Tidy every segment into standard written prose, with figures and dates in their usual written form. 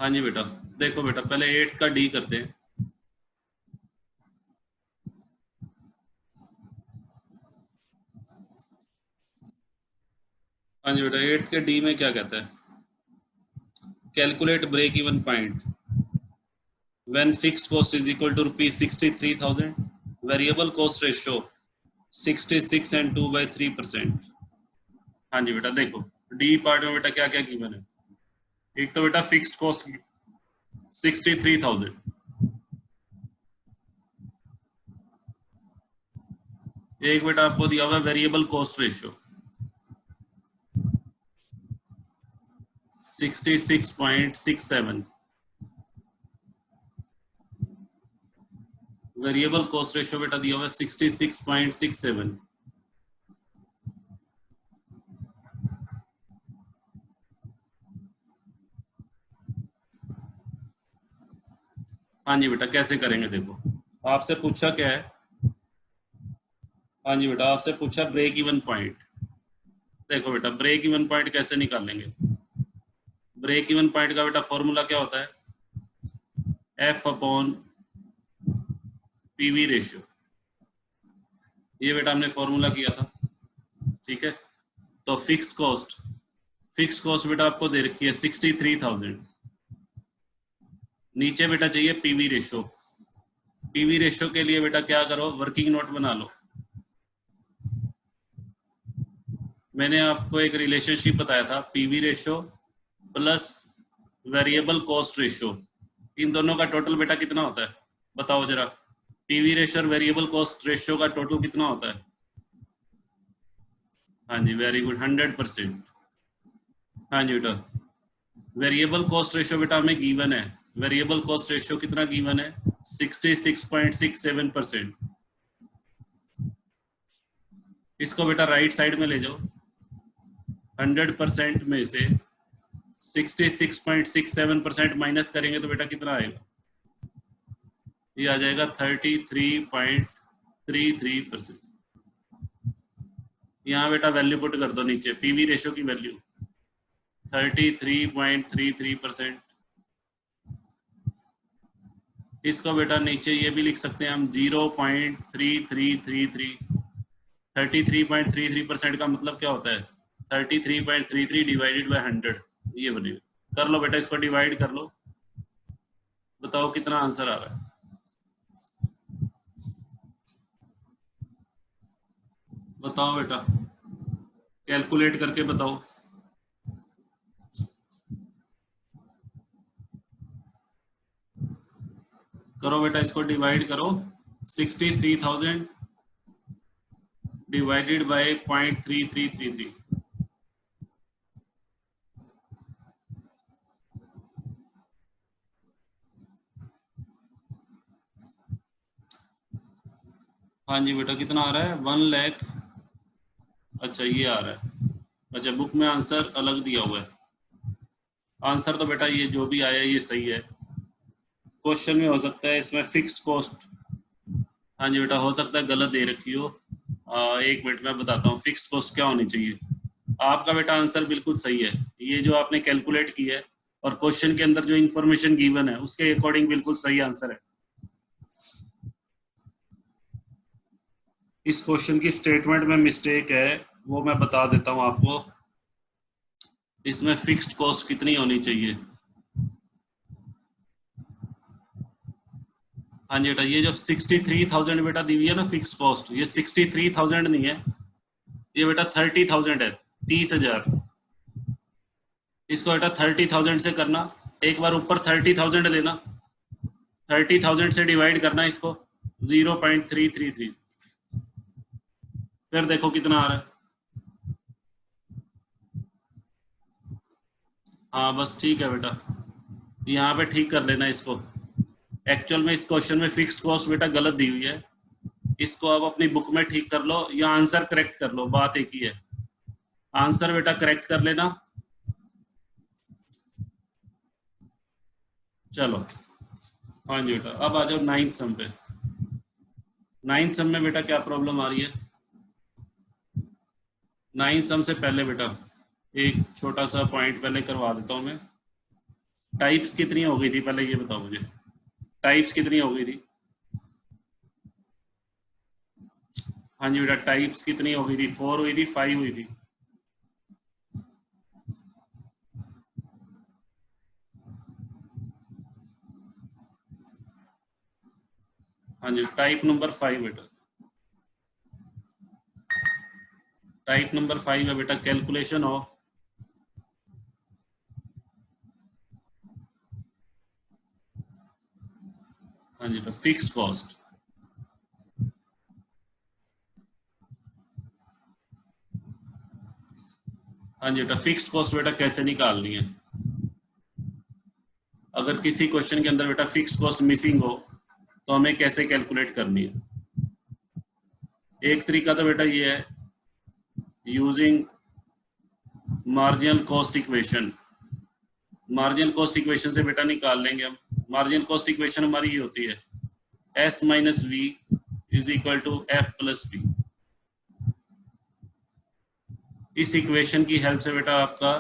हाँ जी बेटा, देखो बेटा पहले 8 का डी करते हैं। हाँ जी बेटा, 8 के डी में क्या कहता है? Calculate break even point when fixed cost is equal to rupees 63,000, variable cost ratio 66 and 2/3%। हाँ जी बेटा, देखो डी पार्ट में बेटा क्या क्या गिवन है। एक तो बेटा फिक्स्ड कॉस्ट 63,000, एक बेटा आपको दिया हुआ है variable cost ratio 66.67, variable cost ratio बेटा दिया हुआ है 66.67। हाँ जी बेटा, कैसे करेंगे देखो, आपसे पूछा क्या है। हाँ जी बेटा, आपसे पूछा ब्रेक इवन पॉइंट। देखो बेटा ब्रेक इवन पॉइंट कैसे निकालेंगे। ब्रेक इवन पॉइंट का बेटा फॉर्मूला क्या होता है? F upon PV ratio. ये बेटा हमने फॉर्मूला किया था, ठीक है। तो फिक्स्ड कॉस्ट बेटा आपको दे रखी है 63,000। नीचे बेटा चाहिए पीवी रेशियो। पीवी रेशियो के लिए बेटा क्या करो, वर्किंग नोट बना लो। मैंने आपको एक रिलेशनशिप बताया था, PV ratio plus variable cost ratio, इन दोनों का टोटल बेटा कितना होता है बताओ जरा। पीवी रेशियो और वेरिएबल कॉस्ट रेशियो का टोटल कितना होता है? हाँ जी, वेरी गुड, 100%। हाँ जी बेटा, वेरिएबल कॉस्ट रेशियो बेटा हमें गिवन है। वेरिएबल कॉस्ट रेशियो कितना गिवन है? 66.67%। इसको बेटा राइट साइड में ले जाओ। 100% में से 66.67% माइनस करेंगे तो बेटा कितना आएगा? ये आ जाएगा 33.33%। यहाँ बेटा वैल्यू पुट कर दो नीचे, पीवी रेशियो की वैल्यू 33.33%। इसको बेटा नीचे ये भी लिख सकते हैं हम 0.3333। 33.33% का मतलब क्या होता है? 33.33 डिवाइडेड बाय 100, ये बनेगा। कर लो बेटा, इसको डिवाइड कर लो, बताओ कितना आंसर आ रहा है। बताओ बेटा, कैलकुलेट करके बताओ। करो बेटा, इसको डिवाइड करो। 63,000 डिवाइडेड बाय 0.3333। हाँ जी बेटा, कितना आ रहा है? 1 लाख। अच्छा ये आ रहा है। अच्छा, बुक में आंसर अलग दिया हुआ है। आंसर तो बेटा ये जो भी आया ये सही है। क्वेश्चन में हो सकता है इसमें फिक्स्ड कॉस्ट, हाँ जी बेटा हो सकता है गलत दे रखी हो। एक मिनट में बताता हूँ फिक्स्ड कॉस्ट क्या होनी चाहिए। आपका बेटा आंसर बिल्कुल सही है। ये जो आपने कैलकुलेट किया है और क्वेश्चन के अंदर जो इंफॉर्मेशन गिवन है उसके अकॉर्डिंग बिल्कुल सही आंसर है। इस क्वेश्चन की स्टेटमेंट में मिस्टेक है, वो मैं बता देता हूँ आपको। इसमें फिक्स्ड कॉस्ट कितनी होनी चाहिए? हाँ जी बेटा, ये जो 63,000 बेटा दी हुई है ना फिक्स्ड कॉस्ट, ये 63,000 नहीं है, ये बेटा 30,000 है, 30,000। इसको बेटा 30,000 से करना, एक बार ऊपर 30,000 लेना, 30,000 से डिवाइड करना इसको 0.333, फिर देखो कितना आ रहा है। हाँ बस ठीक है बेटा, यहाँ पे ठीक कर लेना इसको। एक्चुअल में इस क्वेश्चन में फिक्स्ड कॉस्ट बेटा गलत दी हुई है, इसको आप अपनी बुक में ठीक कर लो या आंसर करेक्ट कर लो, बात एक ही है। आंसर बेटा करेक्ट कर लेना। चलो हाँ जी बेटा, अब आ जाओ 9th सम पे। 9th सम में बेटा क्या प्रॉब्लम आ रही है? 9th सम से पहले बेटा एक छोटा सा पॉइंट पहले करवा देता हूं मैं। टाइप्स कितनी हो गई थी पहले ये बताओ मुझे, टाइप्स कितनी हो गई थी? हाँ जी बेटा, टाइप्स कितनी हो गई थी? 4 हुई थी, 5 हुई थी? हाँ जी, टाइप नंबर 5 बेटा, टाइप नंबर 5 है बेटा कैलकुलेशन ऑफ हाँ जी बेटा फिक्स्ड कॉस्ट। हाँ जी बेटा फिक्स्ड कॉस्ट बेटा कैसे निकालनी है? अगर किसी क्वेश्चन के अंदर बेटा फिक्स्ड कॉस्ट मिसिंग हो तो हमें कैसे कैलकुलेट करनी है? एक तरीका तो बेटा ये है using marginal cost equation. Marginal cost equation से बेटा निकाल लेंगे हम। मार्जिनल कॉस्ट इक्वेशन हमारी ये होती है S minus V is equal to F plus P. इस इक्वेशन की हेल्प से बेटा आपका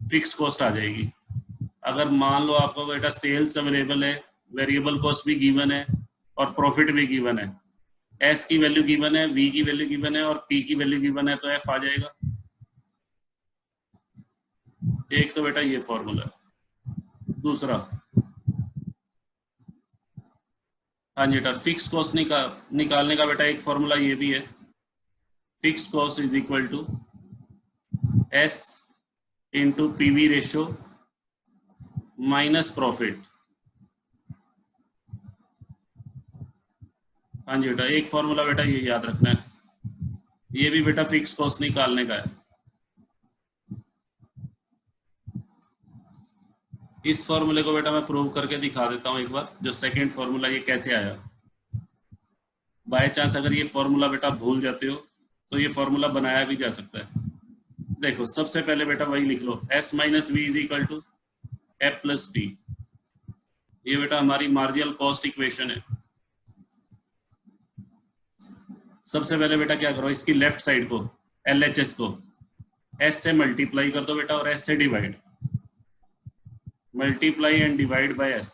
फिक्स्ड कॉस्ट आ जाएगी। अगर मान लो आपका बेटा सेल्स अवेलेबल है, वेरिएबल कॉस्ट भी गिवन है और प्रॉफिट भी गिवन है, एस की वैल्यू गिवन है, वी की वैल्यू गिवन है और पी की वैल्यू गिवन है, तो एफ आ जाएगा। एक तो बेटा ये फॉर्मूला है। दूसरा हाँ जी बेटा फिक्स कॉस्ट निकालने का बेटा एक फॉर्मूला ये भी है, fix cost is equal to S into PV ratio minus profit. हाँ जी बेटा एक फॉर्मूला बेटा ये याद रखना है, ये भी बेटा फिक्स कॉस्ट निकालने का है। इस फॉर्मूले को बेटा मैं प्रूव करके दिखा देता हूं एक बार, जो सेकंड फॉर्मूला ये कैसे आया। बाय चांस अगर ये फॉर्मूला बेटा भूल जाते हो तो ये फॉर्मूला बनाया भी जा सकता है। देखो सबसे पहले बेटा वही लिख लो, S minus V is equal to F plus P. ये बेटा हमारी मार्जिनल कॉस्ट इक्वेशन है। सबसे पहले बेटा क्या करो, इसकी लेफ्ट साइड को LHS को S से मल्टीप्लाई कर दो बेटा और S से divide, multiply and divide by S।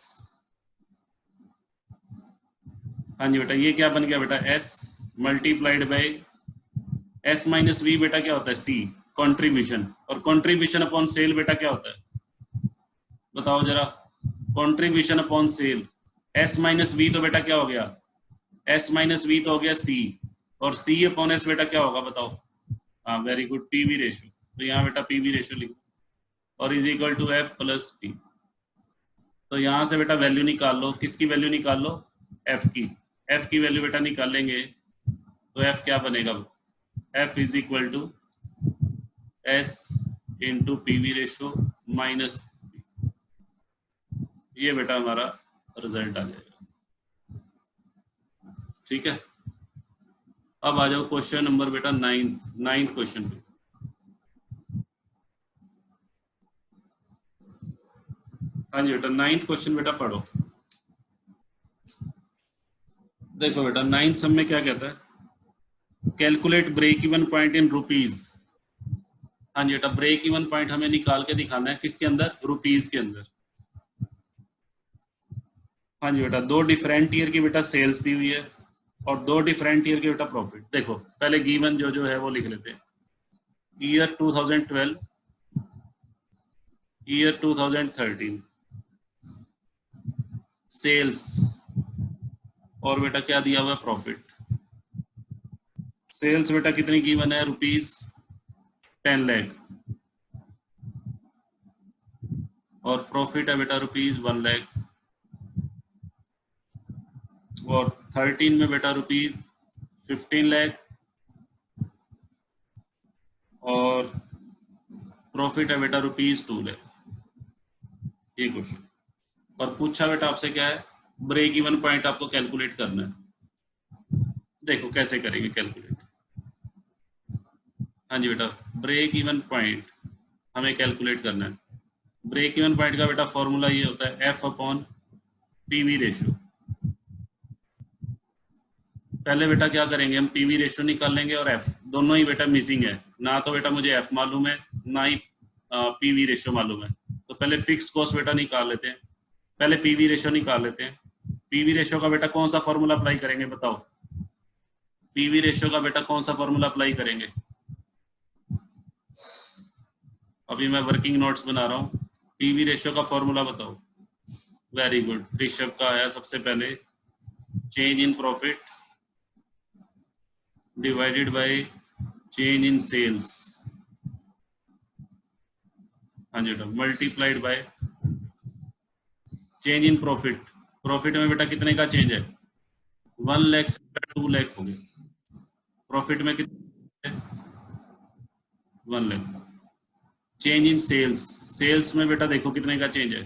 हाँ जी बेटा ये क्या बन गया बेटा, S multiplied by S minus V बेटा क्या होता है C कंट्रीब्यूशन, और कंट्रीब्यूशन अपॉन सेल बेटा क्या होता है बताओ जरा, contribution upon sale. S minus V तो बेटा क्या हो गया, S माइनस वी तो हो गया C, और C अपॉन S बेटा क्या होगा बताओ, हाँ वेरी गुड पीवी रेशियो। तो यहाँ बेटा पीवी रेशियो लिखो और is equal to F plus P. तो यहाँ से बेटा वैल्यू निकाल लो, किसकी वैल्यू निकाल लो, एफ की। एफ की वैल्यू बेटा निकालेंगे तो एफ क्या बनेगा, F is equal to S into PV ratio minus, ये बेटा हमारा रिजल्ट आ जाएगा। ठीक है, अब आ जाओ क्वेश्चन नंबर बेटा नाइन्थ क्वेश्चन पे। हाँ जी बेटा नाइन्थ क्वेश्चन बेटा पढ़ो। देखो बेटा नाइन्थ सम में क्या कहता है, calculate break even point in rupees. हाँ जी बेटा ब्रेक इवन पॉइंट हमें निकाल के दिखाना है, किसके अंदर, रुपीज के अंदर। हाँ जी बेटा दो डिफरेंट ईयर की बेटा सेल्स दी हुई है और दो डिफरेंट ईयर के बेटा प्रॉफिट। देखो पहले गिवन जो है वो लिख लेते हैं, ईयर 2012, ईयर 2013 सेल्स, और बेटा क्या दिया हुआ है, प्रॉफिट। सेल्स बेटा कितनी गिवन है, रुपीज 10 लाख, और प्रॉफिट है बेटा रुपीज 1 लाख, और 13 में बेटा रुपीज 15 लाख, और प्रॉफिट है बेटा रुपीज 2 लाख। ये क्वेश्चन, और पूछा बेटा आपसे क्या है, ब्रेक इवन पॉइंट आपको कैलकुलेट करना है। देखो कैसे करेंगे कैलकुलेट। हाँ जी बेटा ब्रेक इवन पॉइंट हमें कैलकुलेट करना है। ब्रेक इवन पॉइंट का बेटा फॉर्मूला ये होता है एफ अपॉन पीवी रेशियो। पहले बेटा क्या करेंगे, हम पीवी रेशियो निकाल लेंगे और एफ दोनों ही बेटा मिसिंग है, ना तो बेटा मुझे एफ मालूम है ना ही पीवी रेशियो मालूम है, तो पहले फिक्स कॉस्ट बेटा निकाल लेते हैं, पहले पीवी रेशियो निकाल लेते हैं। पीवी रेशियो का बेटा कौन सा फॉर्मूला अप्लाई करेंगे बताओ, पीवी रेशियो का बेटा कौन सा फॉर्मूला अप्लाई करेंगे? अभी मैं वर्किंग नोट्स बना रहा हूँ, पीवी रेशियो का फॉर्मूला बताओ। वेरी गुड, ऋषभ का आया सबसे पहले, change in profit divided by change in sales, हाँ जी बेटा, multiplied by change in profit. Profit में बेटा कितने का चेंज है? 1 लाख से 2 लाख हो गया। प्रॉफिट में कितने? 1 lakh. Change in sales, sales में बेटा देखो कितने का चेंज है,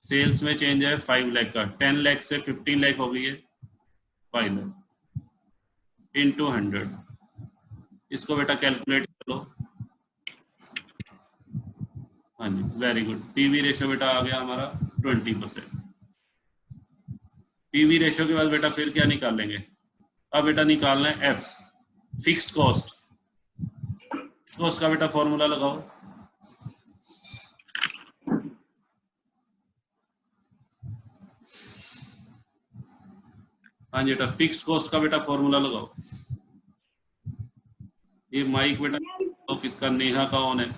सेल्स में चेंज है 5 लाख का। 10 लाख से 15 लाख हो गई है 5 लाख इंटू 100। इसको बेटा कैलकुलेट कर लो। हाँ जी वेरी गुड, पीवी रेशियो बेटा आ गया हमारा 20%। पीवी रेशियो के बाद बेटा फिर क्या निकाल लेंगे? अब बेटा निकालना है एफ, फिक्स्ड कॉस्ट। कॉस्ट का बेटा फॉर्मूला लगाओ। हाँ जी बेटा, फिक्स्ड कॉस्ट का बेटा फॉर्मूला लगाओ। ये माइक बेटा तो किसका, नेहा का ऑन है,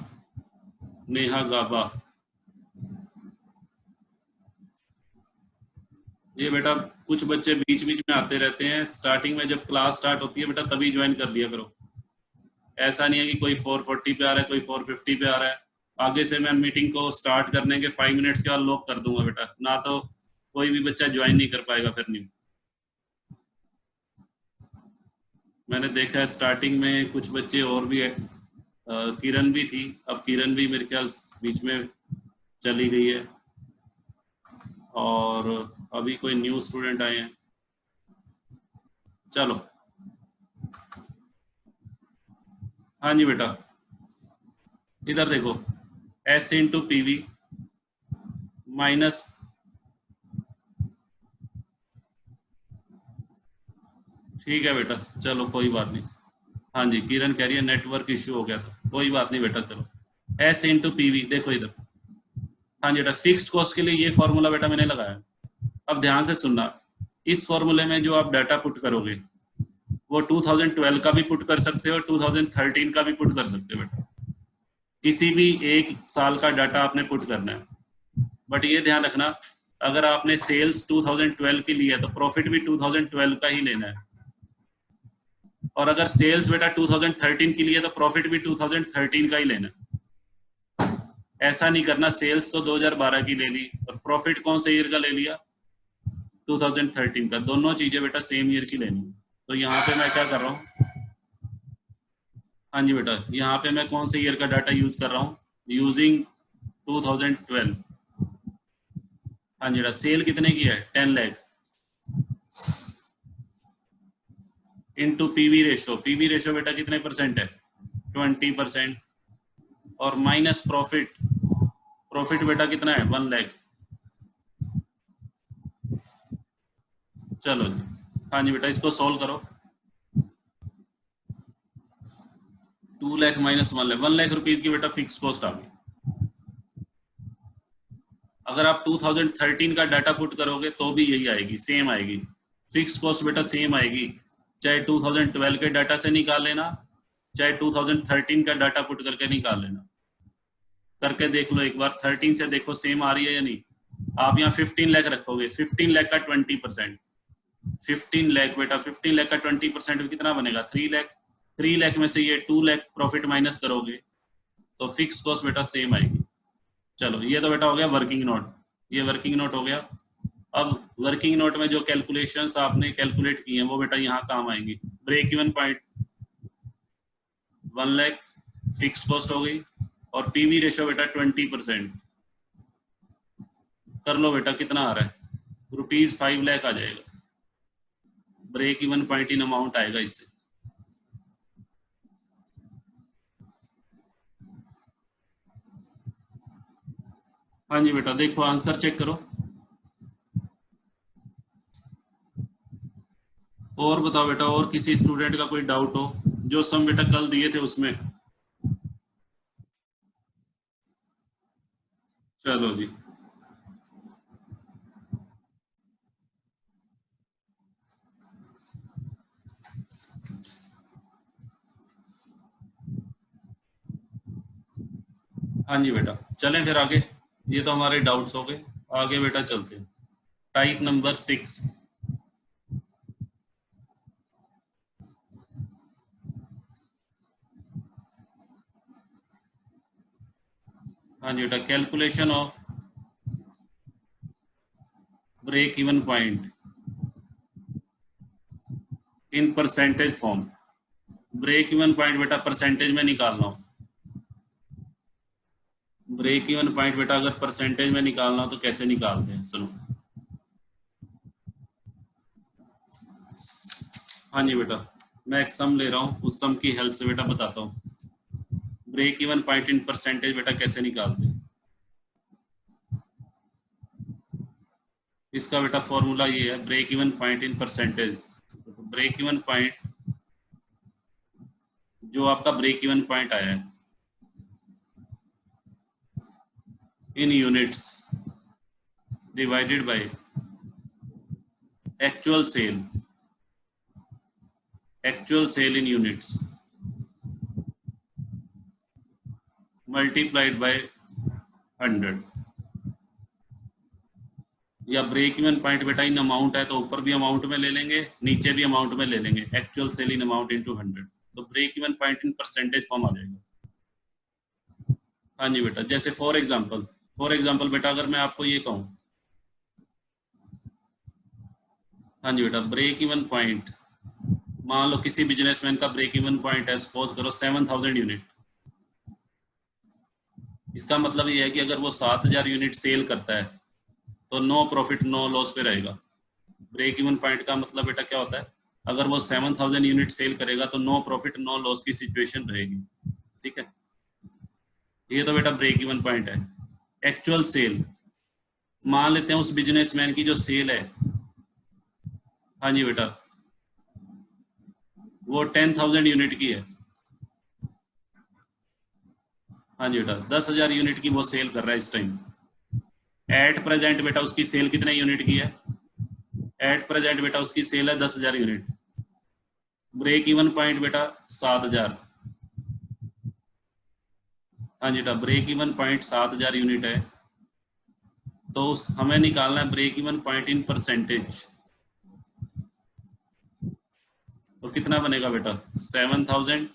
नेहा गाबा। ये बेटा कुछ बच्चे बीच बीच में आते रहते हैं, स्टार्टिंग में जब क्लास स्टार्ट होती है बेटा तभी ज्वाइन कर लिया करो। ऐसा नहीं है कि कोई 440 पे आ रहा है, कोई 450 पे आ रहा है। आगे से मैं मीटिंग को स्टार्ट करने के 5 मिनट्स के बाद लॉक कर दूंगा बेटा, ना तो कोई भी बच्चा ज्वाइन नहीं कर पाएगा फिर न्यू। मैंने देखा है स्टार्टिंग में कुछ बच्चे और भी है, किरण भी थी, अब किरण भी मेरे ख्याल बीच में चली गई है, और अभी कोई न्यू स्टूडेंट आए हैं। चलो हाँ जी बेटा, इधर देखो, एस इंटू पीवी माइनस, ठीक है बेटा चलो कोई बात नहीं। हाँ जी किरण कह रही है नेटवर्क इश्यू हो गया था, कोई बात नहीं बेटा। चलो एस इंटू पीवी, देखो इधर, हाँ जी बेटा फिक्स्ड कॉस्ट के लिए ये फॉर्मूला बेटा मैंने लगाया। अब ध्यान से सुनना, इस फॉर्मूले में जो आप डाटा पुट करोगे वो 2012 का भी पुट कर सकते हो, 2013 का भी पुट कर सकते हो बेटा, किसी भी एक साल का डाटा आपने पुट करना है। बट ये ध्यान रखना, अगर आपने सेल्स 2012 की ली है तो प्रॉफिट भी 2012 का ही लेना है, और अगर सेल्स बेटा 2013 की लिए तो प्रॉफिट भी 2013 का ही लेना है। ऐसा नहीं करना सेल्स तो 2012 की ले ली और प्रॉफिट कौन से ईयर का ले लिया, 2013 का। दोनों चीजें बेटा सेम ईयर की लेनी। तो यहाँ पे मैं क्या कर रहा हूँ, हाँ जी बेटा यहाँ पे मैं कौन से ईयर का डाटा यूज कर रहा हूँ, यूजिंग 2012। हाँ जी बेटा सेल कितने की है, 10 lakh into PV ratio. PV ratio बेटा कितने परसेंट है, 20%, और माइनस प्रॉफिट, प्रॉफिट बेटा कितना है, 1 लाख। चलो जी हाँ जी बेटा इसको सॉल्व करो। 2 लाख माइनस 1 लाख, 1 लाख रुपीज की बेटा फिक्स कॉस्ट आ गई। अगर आप 2013 का डाटा पुट करोगे तो भी यही आएगी, सेम आएगी। फिक्स कॉस्ट बेटा सेम आएगी, चाहे 2012 के डाटा से निकाल लेना, चाहे 2013 का डाटा पुट करके निकाल लेना। करके देख लो एक बार, 13 से देखो सेम आ रही है या नहीं। आप यहाँ 15 लाख रखोगे, 15 लाख का 20%, 15 लाख बेटा 15 लाख का 20% कितना बनेगा, 3 लाख। 3 लाख में से ये 2 लाख प्रॉफिट माइनस करोगे तो फिक्स कॉस्ट बेटा सेम आएगी। चलो ये तो बेटा हो गया वर्किंग नोट, ये वर्किंग नोट हो गया। अब वर्किंग नोट में जो कैलकुलेशंस आपने कैलकुलेट की हैं वो बेटा यहाँ काम आएंगी। Break even point 1 lakh fix cost हो गई, और पीवी रेशो बेटा 20%। कर लो बेटा कितना आ रहा है, ₹5 लाख आ जाएगा। Break even point in amount आएगा इससे। हाँ जी बेटा देखो आंसर चेक करो। और बताओ बेटा, और किसी स्टूडेंट का कोई डाउट हो, जो सम बेटा कल दिए थे उसमें। चलो जी। हाँ जी बेटा, चलें फिर आगे। ये तो हमारे डाउट्स हो गए, आगे बेटा चलते हैं। Type number 6। हाँ जी बेटा, calculation of break even point in percentage form. Break even point बेटा परसेंटेज में निकालना हो, ब्रेक इवन पॉइंट बेटा अगर परसेंटेज में निकालना हो तो कैसे निकालते हैं, सुनो। हाँ जी बेटा, मैं एक सम ले रहा हूँ, उस सम की हेल्प से बेटा बताता हूँ break even point in percentage बेटा कैसे निकालते हैं। इसका बेटा फॉर्मूला ये है, break even point in percentage. Break even point, जो आपका ब्रेक इवन पॉइंट आया है in units divided by actual sale, actual sale in units multiplied by 100। या ब्रेक इवन पॉइंट बेटा इन अमाउंट है तो ऊपर भी अमाउंट में ले लेंगे, नीचे भी अमाउंट में ले लेंगे, actual sale in amount into 100, तो break even point in percentage form आ जाएगा। हाँ जी बेटा, जैसे फॉर एग्जांपल बेटा अगर मैं आपको ये कहूँ, हाँ जी बेटा, ब्रेक इवन पॉइंट, मान लो किसी बिजनेसमैन का ब्रेक इवन पॉइंट है, सपोज करो 7000 यूनिट। इसका मतलब ये है कि अगर वो 7000 यूनिट सेल करता है तो नो प्रॉफिट नो लॉस पे रहेगा। ब्रेक इवन पॉइंट का मतलब बेटा क्या होता है, अगर वो 7000 यूनिट सेल करेगा तो नो प्रॉफिट नो लॉस की सिचुएशन रहेगी। ठीक है, ये तो बेटा ब्रेक इवन पॉइंट है। एक्चुअल सेल, मान लेते हैं उस बिजनेसमैन की जो सेल है, हाँ जी बेटा, वो 10,000 यूनिट की है। हाँ जी बेटा, 10,000 यूनिट की वो सेल कर रहा है इस टाइम। एट प्रेजेंट बेटा उसकी सेल कितने यूनिट की है, एट प्रेजेंट बेटा उसकी सेल है 10,000 यूनिट। ब्रेक इवन पॉइंट बेटा 7,000। हाँ जी बेटा, ब्रेक इवन पॉइंट 7,000 यूनिट है, तो हमें निकालना है break even point in percentage. तो कितना बनेगा बेटा, 7,000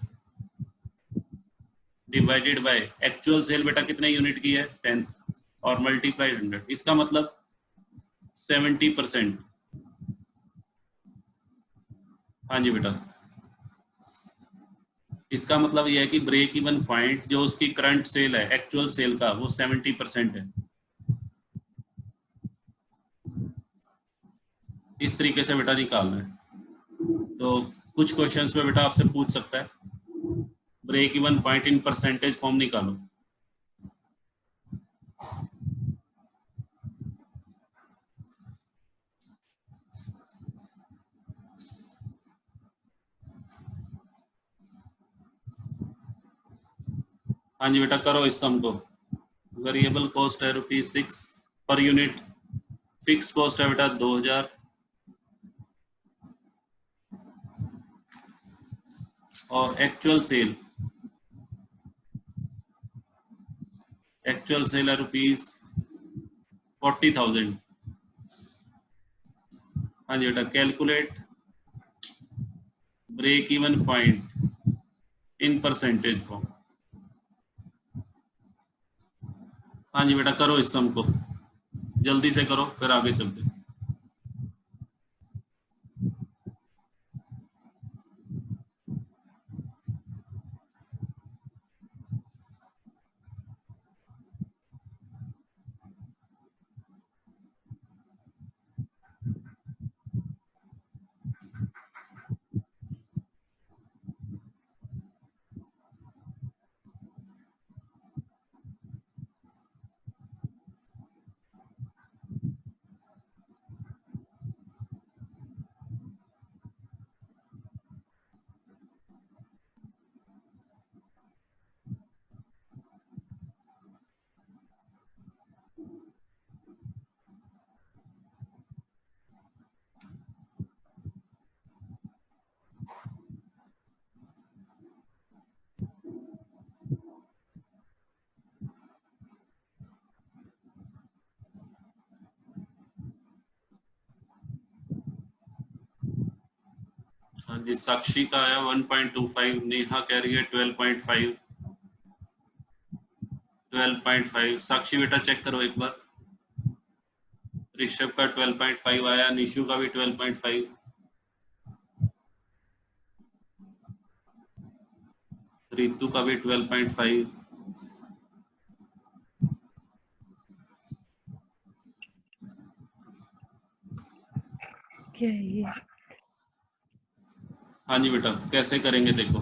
डिवाइडेड बाय एक्चुअल सेल बेटा कितने यूनिट की है, 10, और मल्टीप्लाइड 100। इसका मतलब 70%। हाँ जी बेटा, इसका मतलब यह है कि ब्रेक इवन पॉइंट जो उसकी करंट सेल है एक्चुअल सेल का, वो 70% है। इस तरीके से बेटा निकालना है। तो कुछ क्वेश्चंस में बेटा आपसे पूछ सकता है break even point in percentage form निकालो। हाँ जी बेटा, करो इस सम को। वेरिएबल कॉस्ट है ₹6 पर यूनिट, फिक्स कॉस्ट है बेटा 2,000, और एक्चुअल सेल है ₹40,000। हाँ जी बेटा, calculate break even point in percentage form. हाँ जी बेटा, करो इस सम को, जल्दी से करो फिर आगे चलते हैं। जी साक्षी का आया 1.25, नेहा कह रही है 12.5। 12.5 साक्षी बेटा चेक करो एक बार। ऋषभ का 12.5 आया, निशु का भी 12.5, रितु का भी 12.5। क्या है ये? हाँ जी बेटा कैसे करेंगे देखो,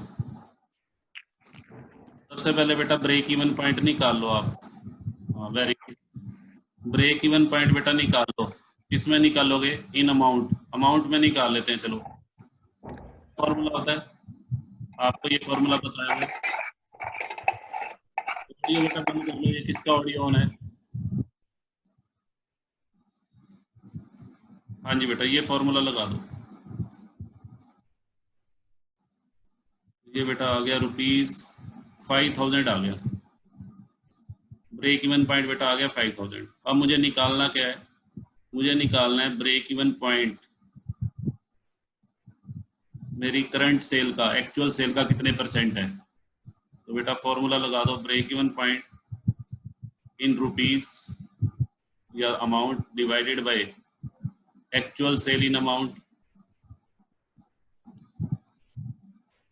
सबसे पहले बेटा ब्रेक इवन पॉइंट निकाल लो आप। हाँ very good, break even point बेटा निकाल लो। किसमें निकालोगे? इन अमाउंट, अमाउंट में निकाल लेते हैं। चलो फॉर्मूला होता है, आपको ये फॉर्मूला बताया हुआ है। ऑडियो बेटा बंद कर लो, ये किसका ऑडियो ऑन है? हाँ जी बेटा ये फॉर्मूला लगा दो। ये बेटा आ गया ₹5000 आ गया, ब्रेक इवन पॉइंट बेटा आ गया 5000। अब मुझे निकालना क्या है? मुझे निकालना है ब्रेक इवन पॉइंट मेरी करंट सेल का, एक्चुअल सेल का कितने परसेंट है। तो बेटा फॉर्मूला लगा दो, break even point in rupees या amount divided by actual sale in amount.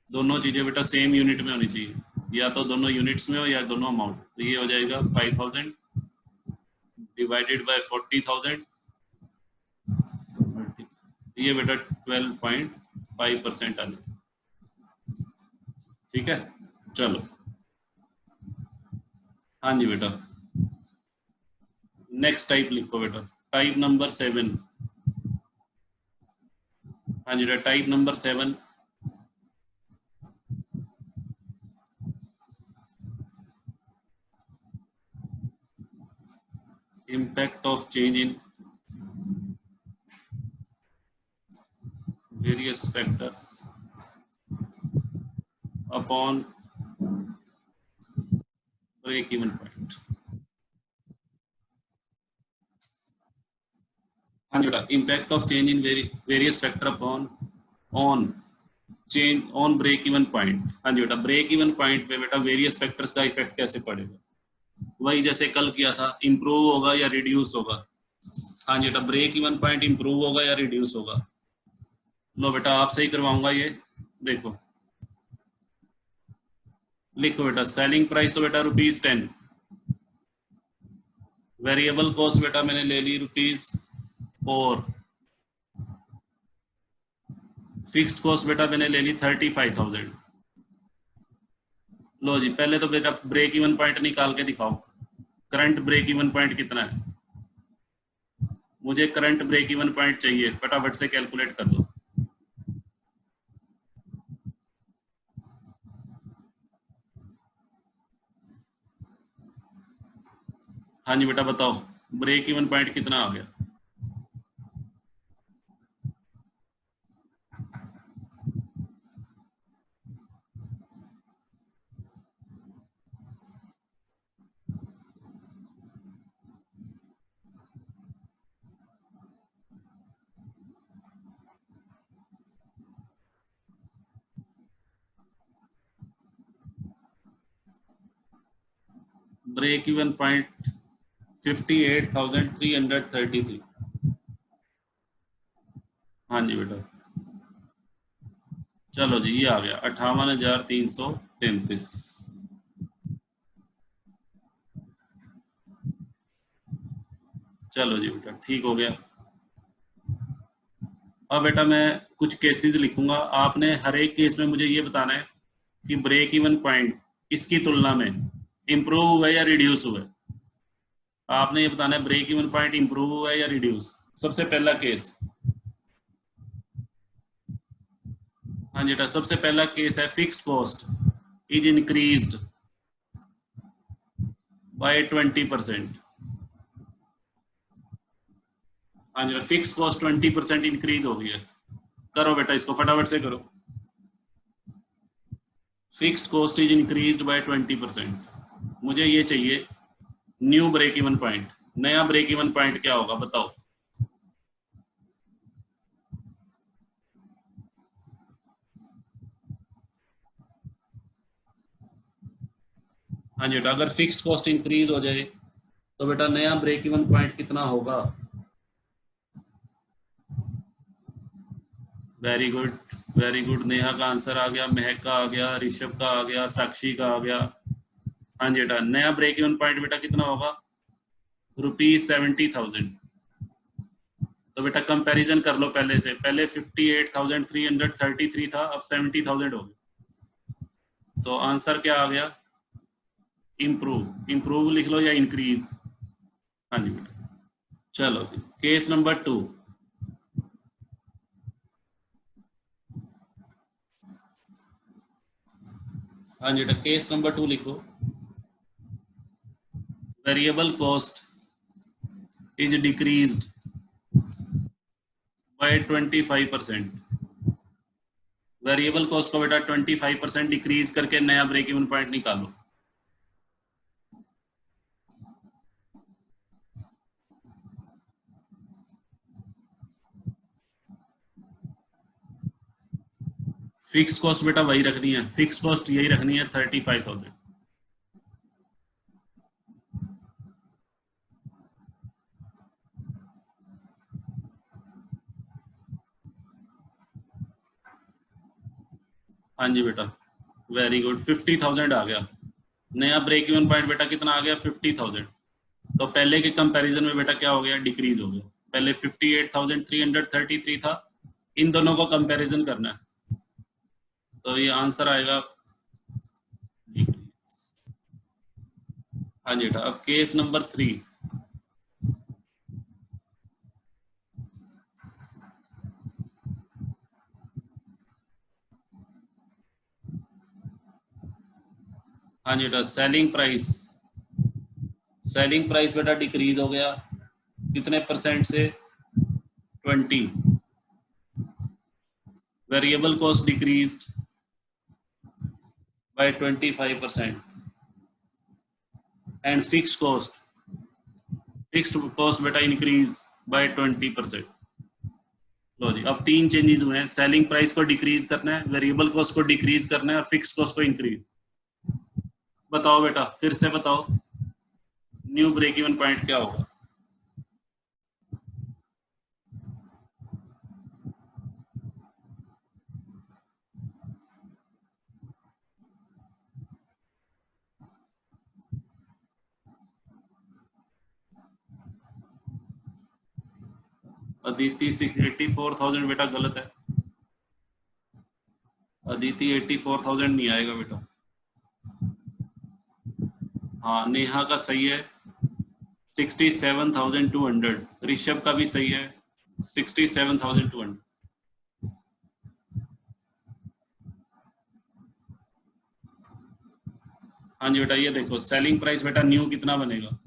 दोनों चीजें बेटा सेम यूनिट में होनी चाहिए, या तो दोनों यूनिट्स में हो या दोनों अमाउंट। तो ये हो जाएगा 5000 डिवाइडेड बाय 40000, ये बेटा 12.5% आ जाए। ठीक है चलो, हाँ जी बेटा नेक्स्ट टाइप लिखो बेटा, टाइप नंबर 7। हाँ जी बेटा type number 7, impact of change in various factors upon break even point। हाँ जी बेटा impact of change in various factor upon on change on break even point। हाँ जी बेटा ब्रेक इवन पॉइंट पे बेटा वेरियस फैक्टर्स का इफेक्ट कैसे पड़ेगा, वही जैसे कल किया था, इंप्रूव होगा या रिड्यूस होगा। हाँ जी बेटा ब्रेक इवन पॉइंट इंप्रूव होगा या रिड्यूस होगा। लो बेटा आपसे ही करवाऊंगा ये, देखो लिखो बेटा, सेलिंग प्राइस तो बेटा ₹10, वेरिएबल कॉस्ट बेटा मैंने ले ली ₹4, फिक्स्ड कॉस्ट बेटा मैंने ले ली 35,000। लो जी पहले तो बेटा ब्रेक इवन पॉइंट निकाल के दिखाओ, करंट ब्रेक इवन पॉइंट कितना है। मुझे करंट ब्रेक इवन पॉइंट चाहिए, फटाफट से कैलकुलेट कर दो। हाँ जी बेटा बताओ ब्रेक इवन पॉइंट कितना आ गया। Break even point 58,333। हाँ जी बेटा चलो जी ये आ गया 58,333। चलो जी बेटा ठीक हो गया। अब बेटा मैं कुछ केसेस लिखूंगा, आपने हर एक केस में मुझे ये बताना है कि ब्रेक इवन पॉइंट इसकी तुलना में इंप्रूव हुआ है या रिड्यूस हुआ है। आपने ये बताना है ब्रेक इवन पॉइंट इंप्रूव हुआ है या रिड्यूस। सबसे पहला केस, हाँ जी बेटा सबसे पहला केस है fixed cost is increased by 20%। हाँ जी फिक्स कॉस्ट 20% इंक्रीज हो गई है। करो बेटा इसको फटाफट से करो, fixed cost is increased by 20%। मुझे ये चाहिए न्यू ब्रेक इवन पॉइंट, नया ब्रेक इवन पॉइंट क्या होगा बताओ। हाँ जी बेटा, अगर फिक्स्ड कॉस्ट इंक्रीज हो जाए तो बेटा नया ब्रेक इवन पॉइंट कितना होगा? Very good, very good. Neha का आंसर आ गया, महक का आ गया, ऋषभ का आ गया, साक्षी का आ गया। हाँ जी बेटा, नया ब्रेक इवन पॉइंट बेटा कितना होगा? ₹70,000। तो बेटा कंपैरिजन कर लो पहले से, पहले 58,333 था, अब 70,000 हो गया। तो आंसर क्या आ गया? इम्प्रूव। इम्प्रूव लिख लो या इंक्रीज। हाँ जी बेटा, चलो जी, केस नंबर 2। हाँ जी बेटा, केस नंबर 2 लिखो। Variable cost is decreased bye 25%। Variable cost को बेटा 25% डिक्रीज करके नया ब्रेक इवन पॉइंट निकालो। फिक्स कॉस्ट बेटा वही रखनी है, फिक्स कॉस्ट यही रखनी है 35,000। हाँ जी बेटा, वेरी गुड, 50,000 आ गया। नया ब्रेक इवन पॉइंट बेटा कितना आ गया? 50,000। तो पहले के कंपैरिजन में बेटा क्या हो गया? डिक्रीज हो गया। पहले 58,333 था, इन दोनों को कंपैरिजन करना है, तो ये आंसर आएगा डिक्रीज। हाँ जी बेटा, अब केस नंबर 3। हाँ जी बेटा, सेलिंग प्राइस, सेलिंग प्राइस बेटा डिक्रीज हो गया कितने परसेंट से? 20। Variable cost decreased bye 25% and fixed cost बेटा इंक्रीज बाय 20%। लो जी, अब 3 चेंजेस हुए हैं, सेलिंग प्राइस को डिक्रीज करना है, वेरिएबल कॉस्ट को डिक्रीज करना है और फिक्स कॉस्ट को इंक्रीज। बताओ बेटा, फिर से बताओ, न्यू ब्रेक इवन पॉइंट क्या होगा? अदिति 84,000 बेटा गलत है। अदिति 84,000 नहीं आएगा बेटा। हाँ, नेहा का सही है 67,200। ऋषभ का भी सही है 67,200। हाँ जी बेटा, ये देखो सेलिंग प्राइस बेटा न्यू कितना बनेगा?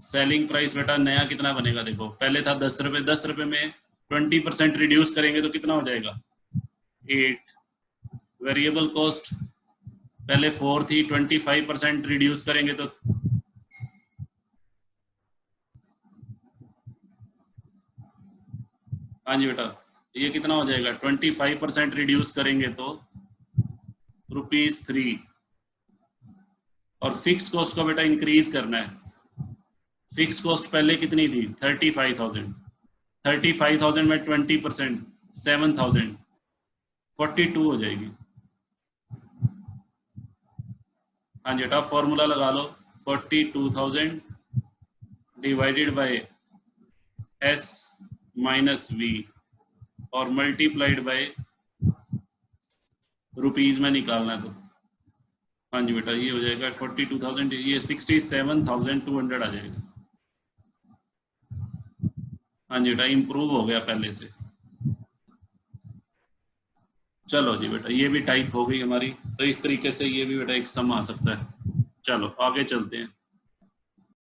सेलिंग प्राइस बेटा नया कितना बनेगा? देखो पहले था 10 रुपए, 10 रुपए में 20% रिड्यूस करेंगे तो कितना हो जाएगा? 8। वेरिएबल कॉस्ट पहले 4 थी, 25% रिड्यूस करेंगे तो हाँ जी बेटा, ये कितना हो जाएगा? 25% रिड्यूस करेंगे तो ₹3। और फिक्स कॉस्ट को बेटा इंक्रीज करना है। फिक्स कॉस्ट पहले कितनी थी? 35,000। 35,000 में 20% 7,000, 42 हो जाएगी। हाँ जी बेटा, फॉर्मूला लगा लो, 42,000 divided by S minus V और मल्टीप्लाइड बाय रुपीज में निकालना है तो। हाँ जी बेटा, ये हो जाएगा 42,000, ये 67,200 आ जाएगा। हाँ जी बेटा, इम्प्रूव हो गया पहले से। चलो जी बेटा, ये भी टाइप हो गई हमारी, तो इस तरीके से ये भी बेटा एक सम आ सकता है। चलो आगे चलते हैं।